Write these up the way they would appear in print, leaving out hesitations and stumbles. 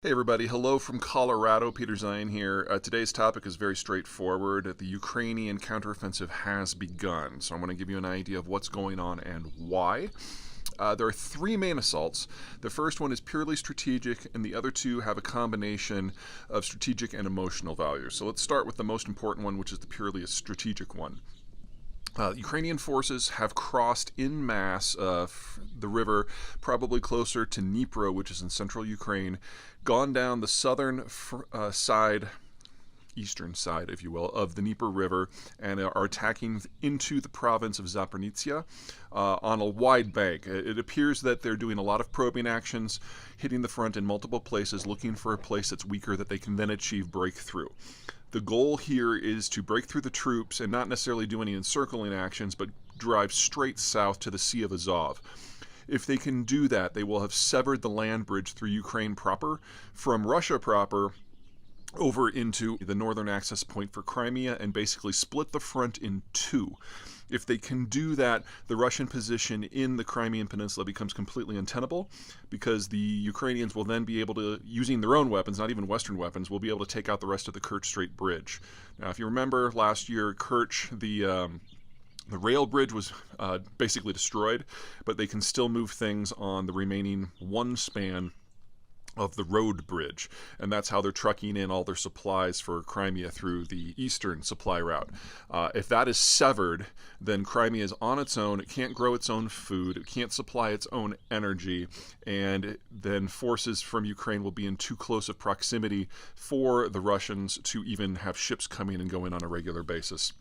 Hey everybody, hello from Colorado, Peter Zeihan here. Today's topic is very straightforward. The Ukrainian counteroffensive has begun, so I'm going to give you an idea of what's going on and why. There are three main assaults. The first one is purely strategic, and the other two have a combination of strategic and emotional value. So let's start with the most important one, which is the purely strategic one. Ukrainian forces have crossed en masse the river, probably closer to Dnipro, which is in central Ukraine, gone down the southern side, eastern side, if you will, of the Dnieper River, and are attacking into the province of Zaporizhzhia on a wide bank. It appears that they're doing a lot of probing actions, hitting the front in multiple places, looking for a place that's weaker that they can then achieve breakthrough. The goal here is to break through the troops and not necessarily do any encircling actions, but drive straight south to the Sea of Azov. If they can do that, they will have severed the land bridge through Ukraine proper from Russia proper over into the northern access point for Crimea and basically split the front in two. If they can do that, the Russian position in the Crimean Peninsula becomes completely untenable because the Ukrainians will then be able to, using their own weapons, not even Western weapons, will be able to take out the rest of the Kerch Strait Bridge. Now, if you remember last year, Kerch, the rail bridge was basically destroyed, but they can still move things on the remaining one span of the road bridge, and that's how they're trucking in all their supplies for Crimea through the eastern supply route. If that is severed, then Crimea is on its own. It can't grow its own food. It can't supply its own energy, and then forces from Ukraine will be in too close of proximity for the Russians to even have ships coming and going on a regular basis.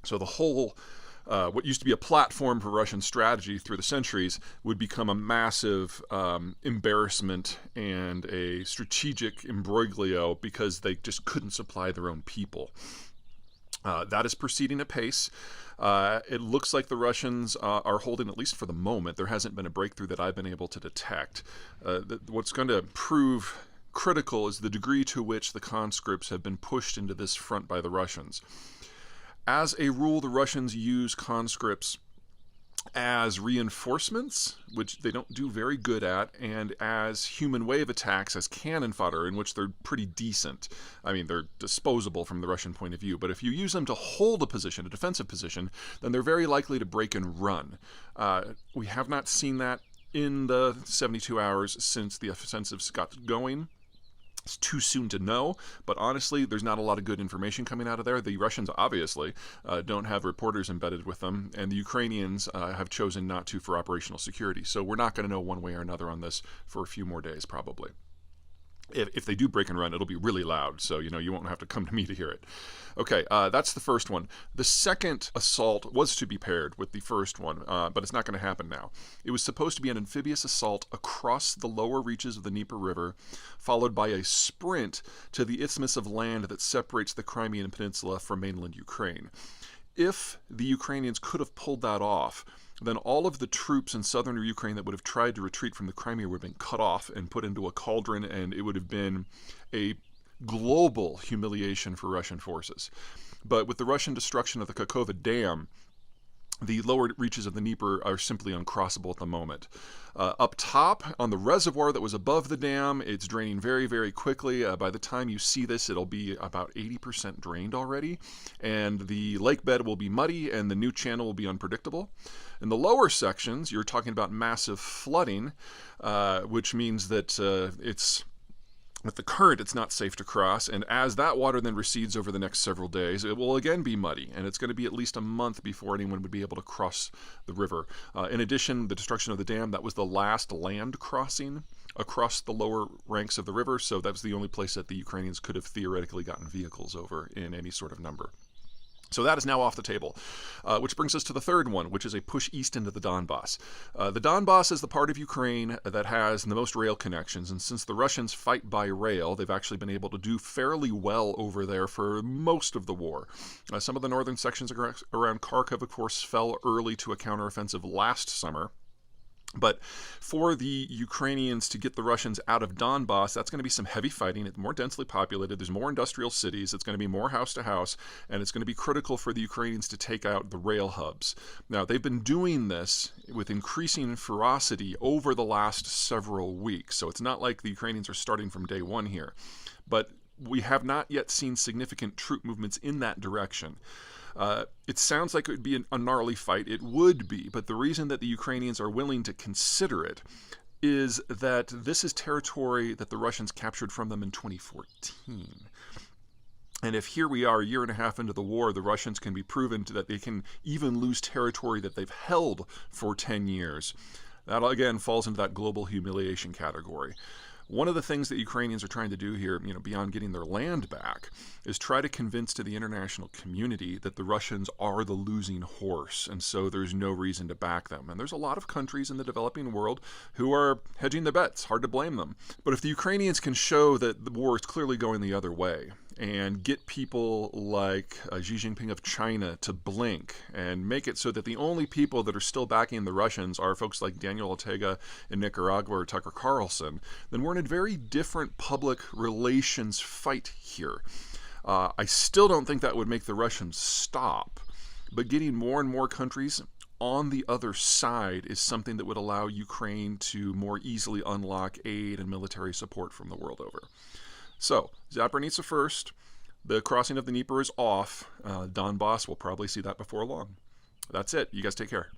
So the whole what used to be a platform for Russian strategy through the centuries would become a massive embarrassment and a strategic imbroglio because they just couldn't supply their own people. That is proceeding apace. It looks like the Russians are holding, at least for the moment. There hasn't been a breakthrough that I've been able to detect. What's going to prove critical is the degree to which the conscripts have been pushed into this front by the Russians. As a rule, the Russians use conscripts as reinforcements, which they don't do very good at, and as human wave attacks, as cannon fodder, in which they're pretty decent. I mean, they're disposable from the Russian point of view, but if you use them to hold a position, a defensive position, then they're very likely to break and run. We have not seen that in the 72 hours since the offensives got going. It's too soon to know, but honestly, there's not a lot of good information coming out of there. The Russians obviously don't have reporters embedded with them, and the Ukrainians have chosen not to for operational security. So we're not going to know one way or another on this for a few more days, probably. If they do break and run, it'll be really loud, so you won't have to come to me to hear it. Okay, that's the first one. The second assault was to be paired with the first one, but it's not going to happen now. It was supposed to be an amphibious assault across the lower reaches of the Dnieper River, followed by a sprint to the isthmus of land that separates the Crimean Peninsula from mainland Ukraine. If the Ukrainians could have pulled that off, then all of the troops in southern Ukraine that would have tried to retreat from the Crimea would have been cut off and put into a cauldron, and it would have been a global humiliation for Russian forces. But with the Russian destruction of the Kakhovka Dam, the lower reaches of the Dnieper are simply uncrossable at the moment. Up top, on the reservoir that was above the dam, it's draining very, very quickly. By the time you see this, it'll be about 80% drained already, and the lake bed will be muddy, and the new channel will be unpredictable. In the lower sections, you're talking about massive flooding, which means that with the current, it's not safe to cross, and as that water then recedes over the next several days, it will again be muddy, and it's going to be at least a month before anyone would be able to cross the river. In addition, the destruction of the dam, that was the last land crossing across the lower ranks of the river, so that was the only place that the Ukrainians could have theoretically gotten vehicles over in any sort of number. So that is now off the table, which brings us to the third one, which is a push east into the Donbass. The Donbass is the part of Ukraine that has the most rail connections, and since the Russians fight by rail, they've actually been able to do fairly well over there for most of the war. Some of the northern sections around Kharkov, of course, fell early to a counteroffensive last summer. But for the Ukrainians to get the Russians out of Donbass, that's going to be some heavy fighting. It's more densely populated. There's more industrial cities. It's going to be more house to house. And it's going to be critical for the Ukrainians to take out the rail hubs. Now, they've been doing this with increasing ferocity over the last several weeks. So it's not like the Ukrainians are starting from day one here. But we have not yet seen significant troop movements in that direction. It sounds like it would be a gnarly fight. It would be, but the reason that the Ukrainians are willing to consider it is that this is territory that the Russians captured from them in 2014. And if here we are a year and a half into the war, the Russians can be proven that they can even lose territory that they've held for 10 years. That, again, falls into that global humiliation category. One of the things that Ukrainians are trying to do here, beyond getting their land back, is try to convince to the international community that the Russians are the losing horse, and so there's no reason to back them. And there's a lot of countries in the developing world who are hedging their bets. Hard to blame them. But if the Ukrainians can show that the war is clearly going the other way, and get people like Xi Jinping of China to blink and make it so that the only people that are still backing the Russians are folks like Daniel Ortega in Nicaragua or Tucker Carlson, then we're in a very different public relations fight here. I still don't think that would make the Russians stop, but getting more and more countries on the other side is something that would allow Ukraine to more easily unlock aid and military support from the world over. So, Zaporizhzhia first. The crossing of the Dnieper is off. Donbass, we'll probably see that before long. That's it. You guys take care.